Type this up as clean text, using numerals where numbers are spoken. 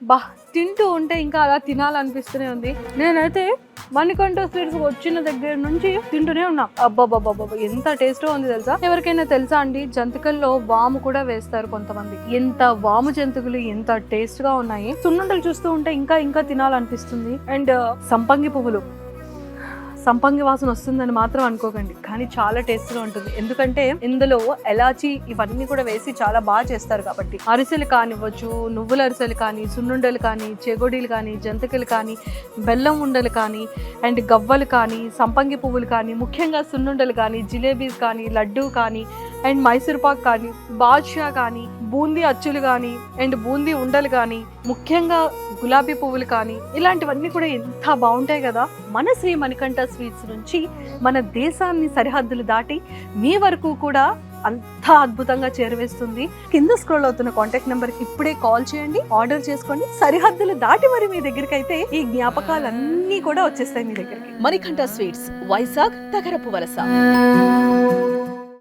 బా తింటూ ఉంటే ఇంకా అలా తినాలనిపిస్తూనే ఉంది. నేనైతే మణికంఠ స్వీట్స్ వచ్చిన దగ్గర నుంచి తింటూనే ఉన్నా. అబ్బాబ్బాబ్బా ఎంత టేస్ట్ ఉంది తెలుసా. ఎవరికైనా తెలుసా అండి, జంతికల్లో వాము కూడా వేస్తారు కొంతమంది. ఎంత వాము జంతికలు ఎంత టేస్ట్ గా ఉన్నాయి. సున్నుండలు చూస్తూ ఉంటే ఇంకా ఇంకా తినాలనిపిస్తుంది. అండ్ సంపంగి పువ్వులు, సంపంగి వాసన వస్తుందని మాత్రం అనుకోకండి, కానీ చాలా టేస్ట్గా ఉంటుంది. ఎందుకంటే ఇందులో ఎలాచి ఇవన్నీ కూడా వేసి చాలా బాగా చేస్తారు కాబట్టి. అరిసెలు కానివ్వచ్చు, నువ్వుల అరిసెలు కానీ, సున్నుండలు కానీ, చెగోడీలు కానీ, జంతికలు కానీ, బెల్లం ఉండలు కానీ, అండ్ గవ్వలు కానీ, సంపంగి పువ్వులు కానీ, ముఖ్యంగా సున్నుండలు కానీ, జిలేబీస్ కానీ, లడ్డూ కానీ, అండ్ మైసూర్ పాక్ కానీ, బాద్షా కానీ, బూందీ అచ్చులు కానీ, అండ్ బూందీ ఉండలు కానీ, ముఖ్యంగా గులాబీ పువ్వులు కానీ, ఇలాంటివన్నీ కూడా ఎంత బాగుంటాయి కదా. మన శ్రీ మణికంఠ స్వీట్స్ నుంచి మన దేశాన్ని సరిహద్దులు దాటి మీ వరకు కూడా అంత అద్భుతంగా చేరవేస్తుంది. కింద స్క్రోల్ అవుతున్న కాంటాక్ట్ నెంబర్ ఇప్పుడే కాల్ చేయండి, ఆర్డర్ చేసుకోండి. సరిహద్దులు దాటి మరి మీ దగ్గరికి అయితే ఈ జ్ఞాపకాలన్నీ కూడా వచ్చేస్తాయి మీ దగ్గరికి. మణికంఠ స్వీట్స్, వైజాగ్, తగరపు వలస.